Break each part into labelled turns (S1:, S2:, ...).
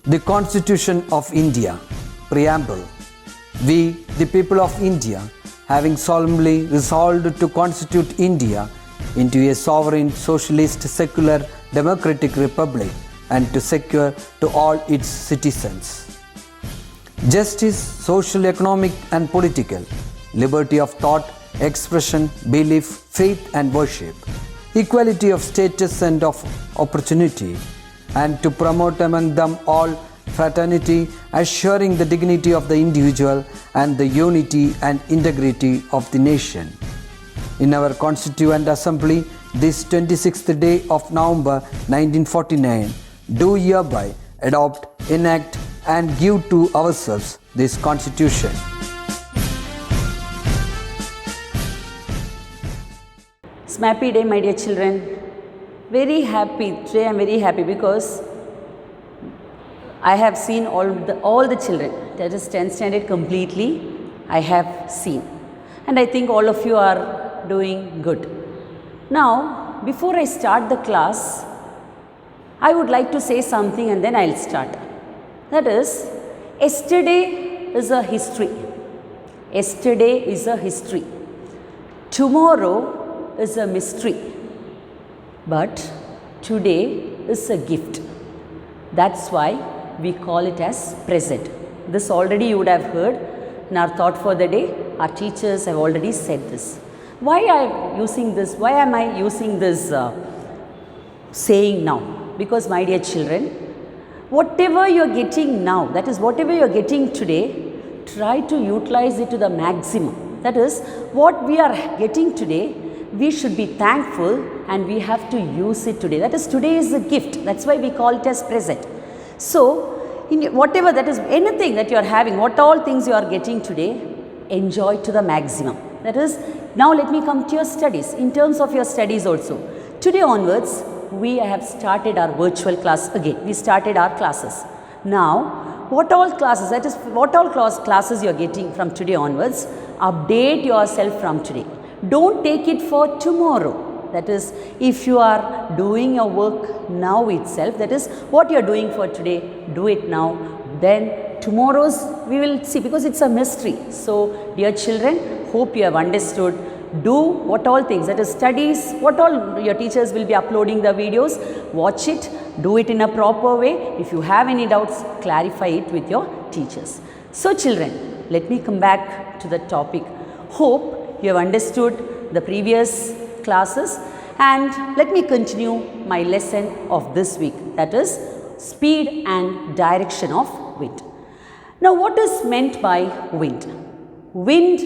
S1: The Constitution of India, Preamble. We, the people of India, having solemnly resolved to constitute India into a sovereign, socialist, secular, democratic republic and to secure to all its citizens justice, social, economic and political, liberty of thought, expression, belief, faith and worship, equality of status and of opportunity, and to promote among them all fraternity, assuring the dignity of the individual and the unity and integrity of the nation. In our Constituent Assembly, this 26th day of November 1949, do hereby adopt, enact and give to ourselves this Constitution.
S2: Happy day, my dear children. Very happy. Today I am very happy because I have seen all the children, that is 10th standard completely, I have seen. And I think all of you are doing good. Now, before I start the class, I would like to say something and then I'll start. That is, yesterday is a history. Yesterday is a history. Tomorrow is a mystery. But today is a gift. That's why we call it as present. This already you would have heard in our thought for the day. Our teachers have already said this. Why I am using this? Why am I using this saying now? Because my dear children, whatever you are getting now, that is whatever you are getting today, try to utilize it to the maximum. That is what we are getting today, we should be thankful and we have to use it today. That is, today is a gift. That's why we call it as present. So, in whatever that is, anything that you are having, what all things you are getting today, enjoy to the maximum. That is, now let me come to your studies. In terms of your studies also, today onwards, we have started our virtual class again. We started our classes. Now, what all classes, that is, what all classes you are getting from today onwards, update yourself from today. Don't take it for tomorrow. That is, if you are doing your work now itself, that is what you are doing for today, do it now. Then tomorrow's we will see, because it's a mystery. So, dear children, hope you have understood. Do what all things, that is studies, what all your teachers will be uploading the videos, watch it, do it in a proper way. If you have any doubts, clarify it with your teachers. So children, let me come back to the topic. Hope you have understood the previous classes, and let me continue my lesson of this week, that is speed and direction of wind. Now, what is meant by wind? Wind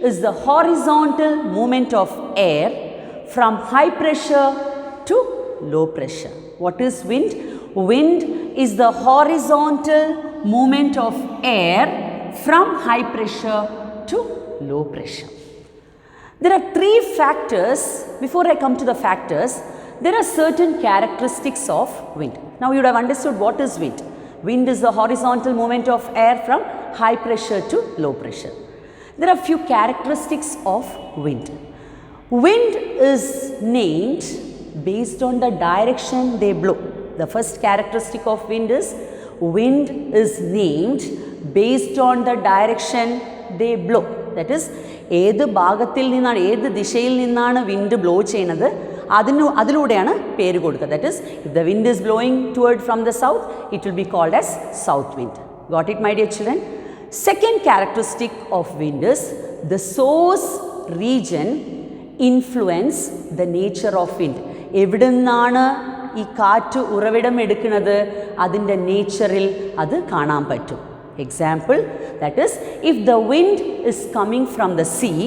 S2: is the horizontal movement of air from high pressure to low pressure. What is wind? Wind is the horizontal movement of air from high pressure to low pressure. There are three factors. Before I come to the factors, there are certain characteristics of wind. Now, you would have understood what is wind. Wind is the horizontal movement of air from high pressure to low pressure. There are few characteristics of wind. Wind is named based on the direction they blow. The first characteristic of wind is named based on the direction they blow. That is, ഏത് ഭാഗത്തിൽ നിന്നാണ്, ഏത് ദിശയിൽ നിന്നാണ് wind blow ചെയ്യുന്നത്, അതിലൂടെയാണ് പേര് കൊടുക്കുക. That is, if the wind is blowing toward from the south, it will be called as south wind. Got it, my dear children? Second characteristic of wind is the source region influence the nature of wind. എവിടെ നിന്നാണ് ഈ കാറ്റ് ഉറവിടം എടുക്കുന്നത്, അതിൻ്റെ നേച്ചറിൽ അത് കാണാൻ പറ്റും. Example, that is, if the wind is coming from the sea,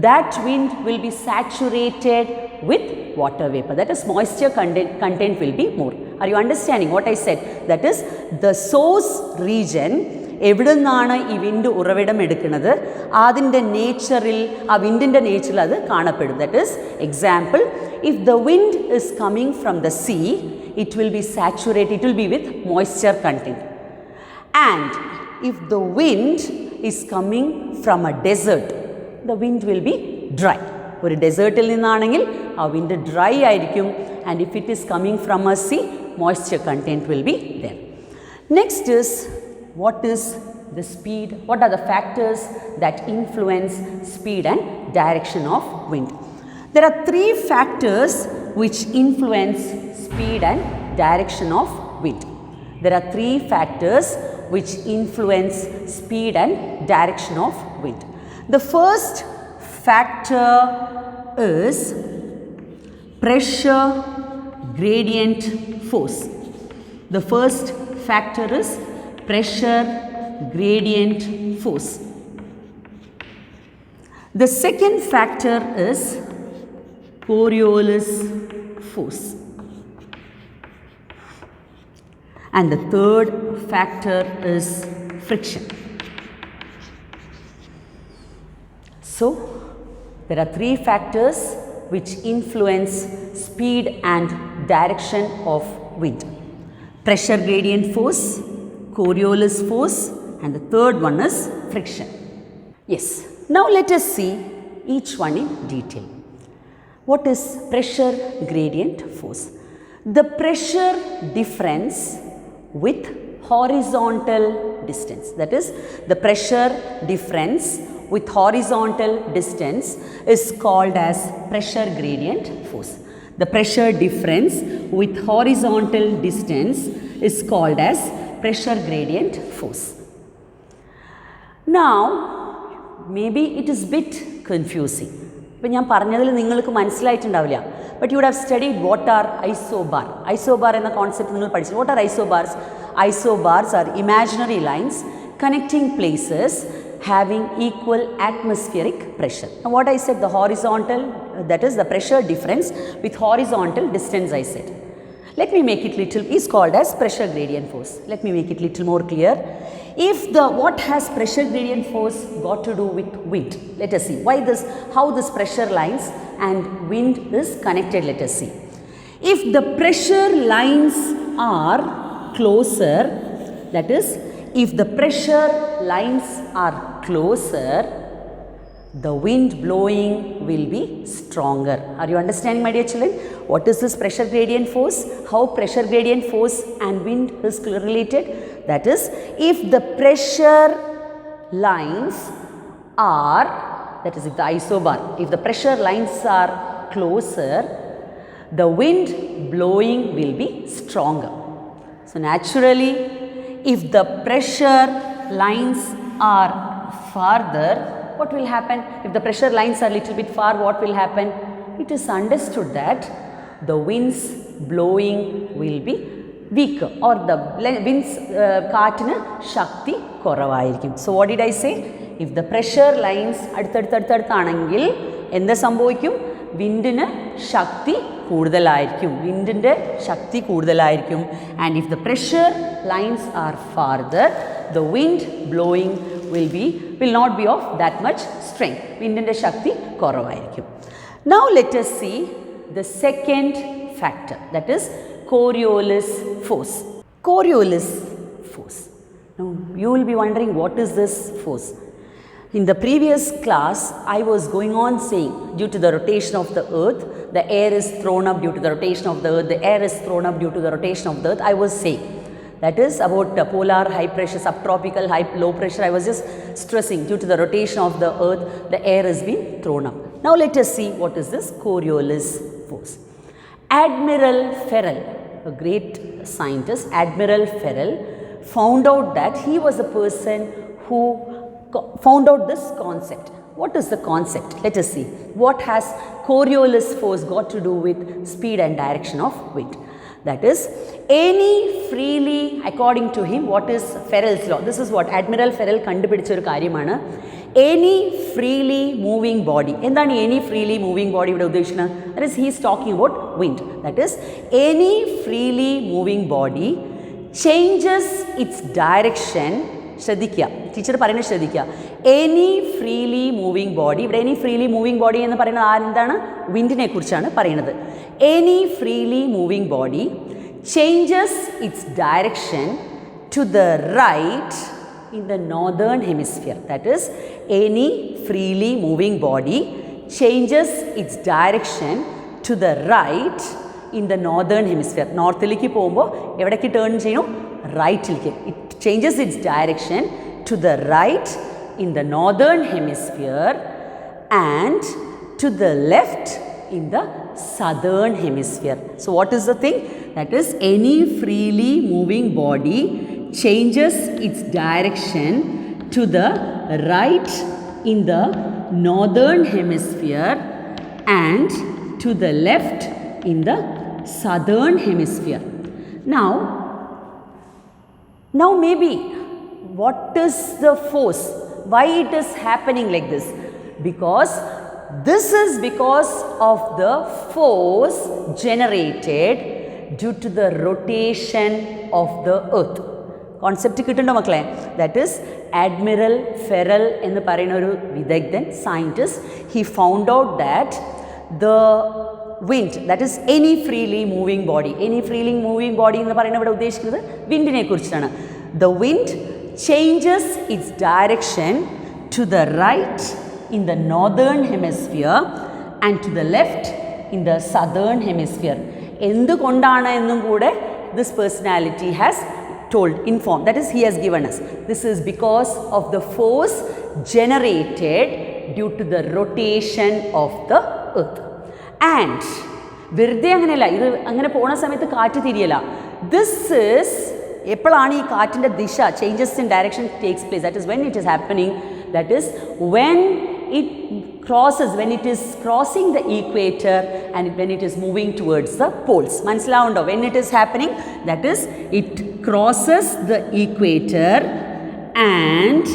S2: that wind will be saturated with water vapor. That is, moisture content will be more. Are you understanding what I said? That is, the source region, എവിടെ നിന്നാണ് ഈ wind ഉറവിടം എടുക്കുന്നത്, അതിൻ്റെ നേച്ചറിൽ, ആ വിൻഡിൻ്റെ നേച്ചറിൽ അത് കാണപ്പെടും. That is, example, if the wind is coming from the sea, it will be saturated, it will be with moisture content. And if the wind is coming from a desert, the wind will be dry. ഒരു ഡെസേർട്ടിൽ നിന്നാണെങ്കിൽ ആ wind dry ആയിരിക്കും. And if it is coming from a sea, moisture content will be there. Next is, what is the speed? What are the factors that influence speed and direction of wind? There are three factors which influence speed and direction of wind. There are three factors which influence speed and direction of wind. The first factor is pressure gradient force. The first factor is pressure gradient force. The second factor is Coriolis force. And the third factor is friction. So, there are three factors which influence speed and direction of wind. Pressure gradient force, Coriolis force, and the third one is friction. Yes, now let us see each one in detail. What is pressure gradient force? The pressure difference with horizontal distance, that is, the pressure difference with horizontal distance is called as pressure gradient force. The pressure difference with horizontal distance is called as pressure gradient force. Now, maybe it is bit confusing. ഇപ്പോൾ ഞാൻ പറഞ്ഞതിൽ നിങ്ങൾക്ക് മനസ്സിലായിട്ടുണ്ടാവില്ല. But you would have studied what are isobar. Isobar എന്ന concept നിങ്ങൾ പഠിച്ചു. What are isobars? Isobars are imaginary lines connecting places having equal atmospheric pressure. Now what I said, the horizontal, that is the pressure difference with horizontal distance I said. Let me make it little, is called as pressure gradient force. Let me make it little more clear. If the, what has pressure gradient force got to do with wind? Let us see why this, how this pressure lines and wind is connected. Let us see. If the pressure lines are closer, that is, if the pressure lines are closer, the wind blowing will be stronger. Are you understanding, my dear children? What is this pressure gradient force? How pressure gradient force and wind is related? That is, if the pressure lines are, that is, if the isobar, if the pressure lines are closer, the wind blowing will be stronger. So naturally, if the pressure lines are farther, what will happen? If the pressure lines are little bit far, what will happen? It is understood that the winds blowing will be weaker, or the winds കാറ്റിന് ശക്തി കുറവായിരിക്കും. So what did I say? If the pressure lines അടുത്തടുത്തടുത്താണെങ്കിൽ എന്ത് സംഭവിക്കും? വിൻഡിന് ശക്തി കൂടുതലായിരിക്കും, വിൻഡിൻ്റെ ശക്തി കൂടുതലായിരിക്കും. And if the pressure lines are farther, the wind blowing will not be of that much strength. വിൻഡിൻ്റെ ശക്തി കുറവായിരിക്കും. Now let us see the second factor, that is Coriolis force. Coriolis force. Now you will be wondering, what is this force? In the previous class, I was going on saying, due to the rotation of the earth, the air is thrown up due to the rotation of the earth, the air is thrown up due to the rotation of the earth. I was saying, that is about polar high pressure, subtropical high low pressure. I was just stressing, due to the rotation of the earth, the air is being thrown up. Now let us see what is this Coriolis force. Admiral Ferrel, a great scientist, Admiral Ferrel, found out that he was a person who found out this concept. What is the concept? Let us see. What has Coriolis force got to do with speed and direction of wind? That is, any freely, according to him, what is Ferrel's law? This is what Admiral Ferrel കണ്ടുപിടിച്ച ഒരു കാര്യമാണ്. Any freely moving body. എന്താണ് any freely moving body ഇവിടെ ഉദ്ദേശിക്കുന്നത്? That is, he is talking about wind. That is, any freely moving body changes its direction. ശ്രദ്ധിക്കുക, teacher പറയുന്നത് ശ്രദ്ധിക്കുക. Any freely moving body, ഇവിടെ എനി ഫ്രീലി മൂവിങ് ബോഡി എന്ന് പറയുന്നത് എന്താണ്? വിൻഡിനെ കുറിച്ചാണ് പറയുന്നത്. Any freely moving body changes its direction to the right in the northern hemisphere. That is, any freely moving body changes its direction to the right in the northern hemisphere. നോർത്തിലേക്ക് പോകുമ്പോൾ എവിടേക്ക് turn ചെയ്യണം? റൈറ്റിലേക്ക്. It changes its direction to the right in the northern hemisphere and to the left in the southern hemisphere. So what is the thing? That is, any freely moving body changes its direction to the right in the northern hemisphere and to the left in the southern hemisphere. Now maybe what is the force? Why it is happening like this? Because this is because of the force generated due to the rotation of the earth. Concept കിട്ടുന്നുണ്ടോ മക്കളെ? That is admiral ഫെറൽ എന്ന് പറയുന്ന ഒരു വിദഗ്ധൻ scientist, he found out that the wind, that is any freely moving body, any freely moving body എന്ന് പറയുന്നത് ഇവിടെ ഉദ്ദേശിക്കുന്നത് വിൻഡിനെ കുറിച്ചാണ്. The wind changes its direction to the right in the northern hemisphere and to the left in the southern hemisphere. എന്തുകൊണ്ടാണ് എന്നും കൂടെ this personality has informed, that is he has given us. This is because of the force generated due to the rotation of the earth. And വെറുതെ അങ്ങനെയല്ല, ഇത് അങ്ങനെ പോണ സമയത്ത് കാറ്റ് തിരിയല്ല. This is എപ്പോഴാണ് ഈ കാറ്റിൻ്റെ ദിശ changes in direction takes place? That is when it is happening, that is when it crosses, when it is crossing the equator and when it is moving towards the poles. മനസ്സിലാവുണ്ടോ? when it is happening, that is it crosses the equator and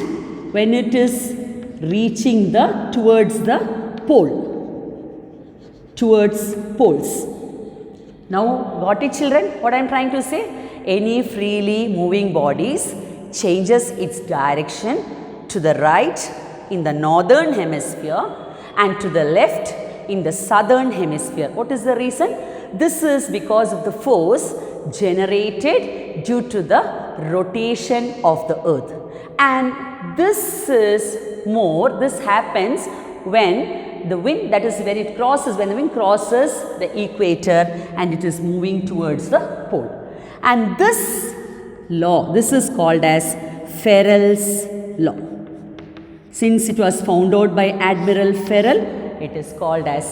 S2: when it is reaching towards the pole, towards poles. Now got it children, what I am trying to say? Any freely moving bodies changes its direction to the right in the northern hemisphere and to the left in the southern hemisphere. What is the reason? This is because of the force generated due to the rotation of the earth. And this happens when the wind, that is when the wind crosses the equator and it is moving towards the pole. And this law, this is called as Ferrel's law. Since it was found out by Admiral Ferrel, it is called as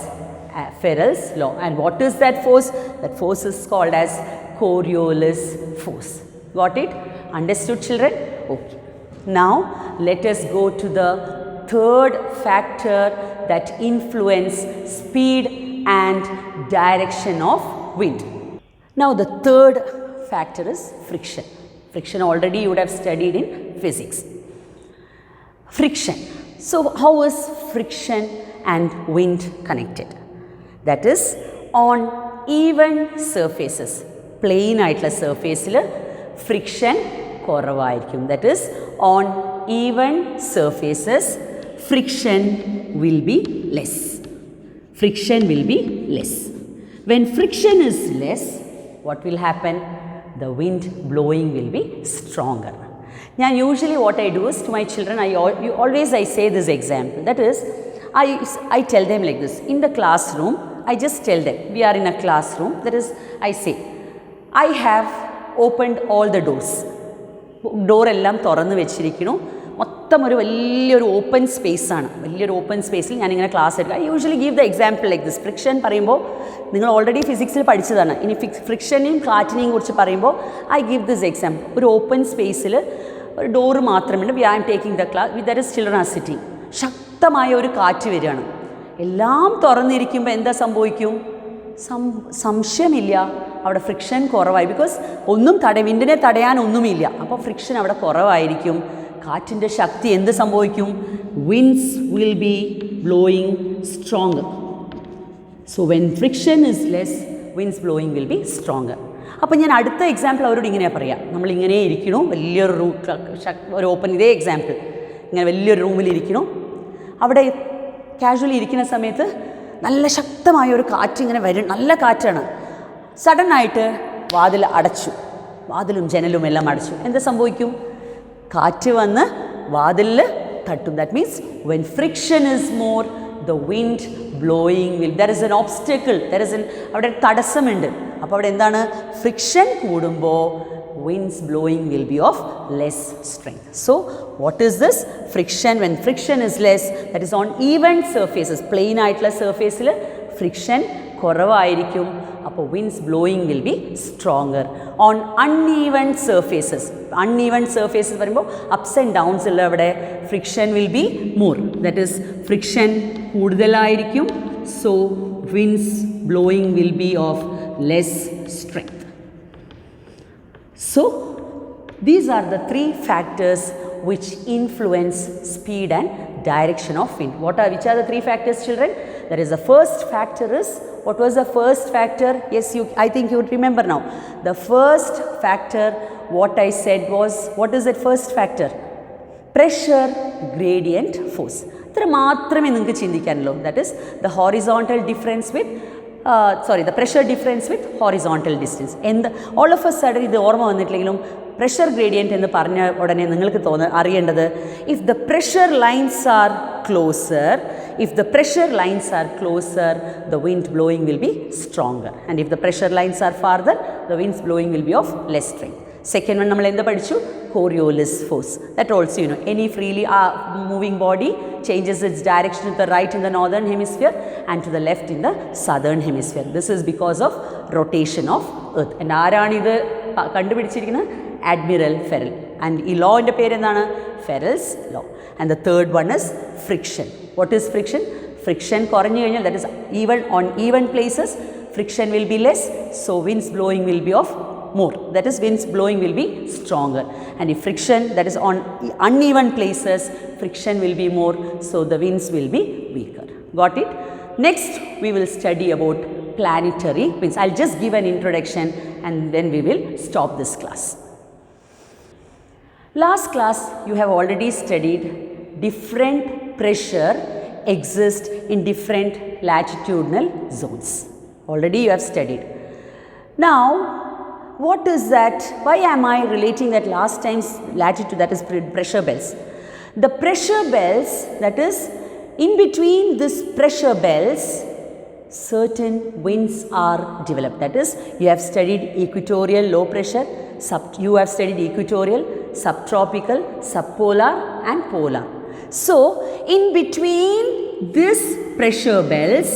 S2: Ferrel's law. And what is that force? That force is called as Coriolis force. Got it? Understood children? Okay. Now let us go to the third factor that influence speed and direction of wind. Now the third factor is friction. Friction already you would have studied in physics. Friction. So how is friction and wind connected? That is, on even surfaces, plain ആയിട്ടുള്ള സർഫേസിൽ friction കുറവായിരിക്കും. That is, on even surfaces friction will be less. Friction will be less. When friction is less, what will happen? The wind blowing will be stronger. Now usually what I do is to my children, I say this example. That is, I tell them like this. In the classroom, I just tell them, we are in a classroom. That is, I say, I have opened all the doors. Door എല്ലാം തുറന്ന് വെച്ചിരിക്കുന്നു. മൊത്തം ഒരു വലിയൊരു open സ്പേസാണ്. വലിയൊരു open സ്പേസിൽ ഞാനിങ്ങനെ class എടുക്കുക. I usually give the example like this. Friction പറയുമ്പോൾ നിങ്ങൾ ഓൾറെഡി ഫിസിക്സിൽ പഠിച്ചതാണ്. ഇനി ഫ്രിക്ഷനെയും കാറ്റിനെയും കുറിച്ച് പറയുമ്പോൾ ഐ ഗീവ് ദിസ് എക്സാമ്പിൾ. ഒരു ഓപ്പൺ സ്പേസിൽ ഒരു ഡോറ് മാത്രമുണ്ട്. I am taking the class with that is children are sitting. ശക്തമായ ഒരു കാറ്റ് വരികയാണ്. എല്ലാം തുറന്നിരിക്കുമ്പോൾ എന്താ സംഭവിക്കും? സംശയമില്ല, അവിടെ ഫ്രിക്ഷൻ കുറവായി. ബിക്കോസ് വിൻഡിനെ തടയാൻ ഒന്നുമില്ല. അപ്പോൾ ഫ്രിക്ഷൻ അവിടെ കുറവായിരിക്കും. കാറ്റിൻ്റെ ശക്തി എന്ത് സംഭവിക്കും? Winds will be blowing stronger. So when friction is less, winds blowing will be stronger. അപ്പോൾ ഞാൻ അടുത്ത എക്സാമ്പിൾ അവരോട് ഇങ്ങനെ പറയാം. നമ്മളിങ്ങനെ ഇരിക്കണു, വലിയൊരു ഒരു ഓപ്പൺ, ഇതേ എക്സാമ്പിൾ, ഇങ്ങനെ വലിയൊരു റൂമിലിരിക്കണു. അവിടെ കാഷ്വലി ഇരിക്കുന്ന സമയത്ത് നല്ല ശക്തമായ ഒരു കാറ്റ് ഇങ്ങനെ വരും. നല്ല കാറ്റാണ്. സഡനായിട്ട് വാതിൽ അടച്ചു. വാതിലും ജനലും എല്ലാം അടച്ചു. എന്താ സംഭവിക്കും? കാറ്റ് വന്ന് വാതിലിൽ തട്ടും. That means when friction is more, the wind blowing will, there is an obstacle, there is an, അവിടെ തടസ്സമുണ്ട്. അപ്പോൾ അവിടെ എന്താണ്, ഫ്രിക്ഷൻ കൂടുമ്പോൾ winds blowing will be of less strength. So what is this? Friction. When friction is less, that is on even surfaces, plain ആയിട്ടുള്ള സർഫേസിൽ friction കുറവായിരിക്കും. അപ്പോൾ winds blowing will be stronger. On uneven surfaces, uneven surfaces പറയുമ്പോൾ ups and downs ഉള്ള അവിടെ friction will be more. That is friction കൂടുതലായിരിക്കും. So winds blowing will be of less strength. So these are the three factors which influence speed and direction of wind. Which are the three factors, children? There is the first factor is, what was the first factor? Yes, I think you would remember now. The first factor, what I said was, what is that first factor? Pressure gradient force. ഇത്ര മാത്രമേ നിങ്ങൾക്ക് ചിന്തിക്കാനുള്ളൂ. That is the horizontal difference with the pressure difference with horizontal distance. And all of a sudden ഇത് ഓർമ്മ വന്നിട്ടില്ലെങ്കിലും pressure gradient എന്ന് പറഞ്ഞ ഉടനെ നിങ്ങൾക്ക് അറിയേണ്ടത്, if the pressure lines are closer, the wind blowing will be stronger, and if the pressure lines are farther, the winds blowing will be of less strength. Second one നമ്മൾ എന്ത് പഠിച്ചു? Coriolis force. That also you know, any freely moving body changes its direction to the right in the northern hemisphere and to the left in the southern hemisphere. This is because of rotation of earth. And ആരാണ് ഇത് കണ്ടുപിടിച്ചിരിക്കുന്നത്? Admiral Farrell. And ഈ lawന്റെ പേര് എന്താണ്? Farrell's law. And the third one is friction. What is friction? Friction കുറഞ്ഞു കഴിഞ്ഞാൽ, that is even on even places friction will be less, so winds blowing will be of more. That is winds blowing will be stronger. And if friction, that is on uneven places, friction will be more, so the winds will be weaker. Got it? Next we will study about planetary winds. I'll just give an introduction and then we will stop this class. Last class you have already studied different pressure exist in different latitudinal zones. Already you have studied. Now what is that? Why am I relating that last time's latitude, that is pressure belts? The pressure belts, that is in between this pressure belts, certain winds are developed. That is, you have studied equatorial low pressure, you have studied equatorial, subtropical, subpolar and polar. So in between this pressure belts,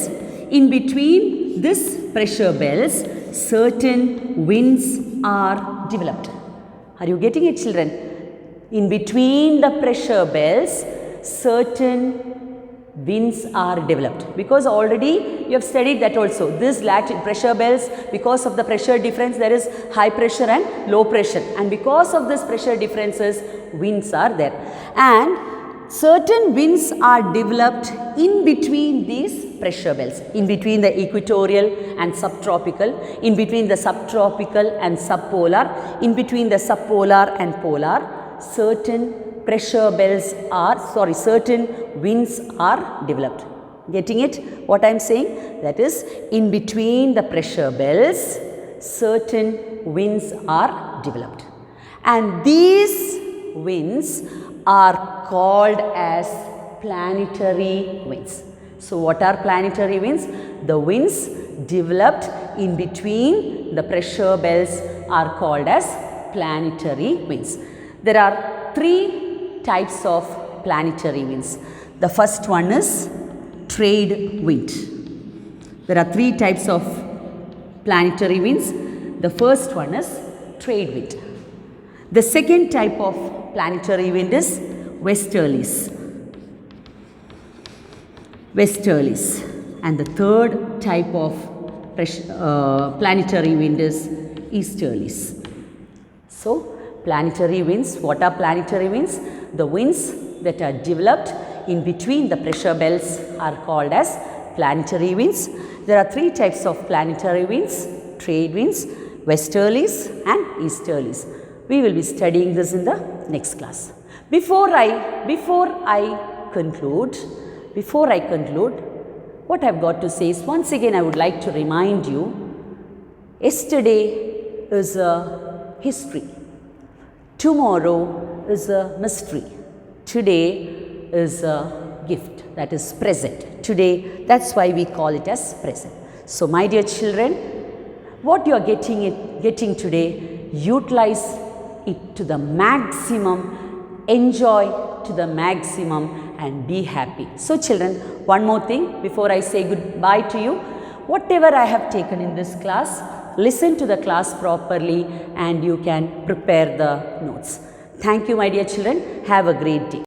S2: certain winds are developed. Are you getting it, children? In between the pressure belts, certain winds are developed, because already you have studied that also. This pressure belts, because of the pressure difference, there is high pressure and low pressure, and because of this pressure differences, winds are there, and certain winds are developed in between these pressure belts, in between the equatorial and subtropical, in between the subtropical and subpolar, in between the subpolar and polar. Certain certain winds are developed. Getting it? What I am saying? That is, in between the pressure belts, certain winds are developed, and these winds are called as planetary winds. So what are planetary winds? The winds developed in between the pressure belts are called as planetary winds. There are three types of planetary winds. The first one is trade wind. There are three types of planetary winds. The first one is trade wind. The second type of planetary wind is westerlies. And the third type of planetary wind is easterlies. So planetary winds, what are planetary winds? The winds that are developed in between the pressure belts are called as planetary winds. There are three types of planetary winds: trade winds, westerlies and easterlies. We will be studying this in the next class. Before I conclude, what I've got to say is, once again I would like to remind you, yesterday is a history, tomorrow is a mystery, today is a gift, that is present. Today, that's why we call it as present. So, my dear children, what you are getting today, utilize it to the maximum, enjoy to the maximum, and be happy. So, children, one more thing before I say goodbye to you. Whatever I have taken in this class, listen to the class properly and you can prepare the notes. Thank you, my dear children. Have a great day.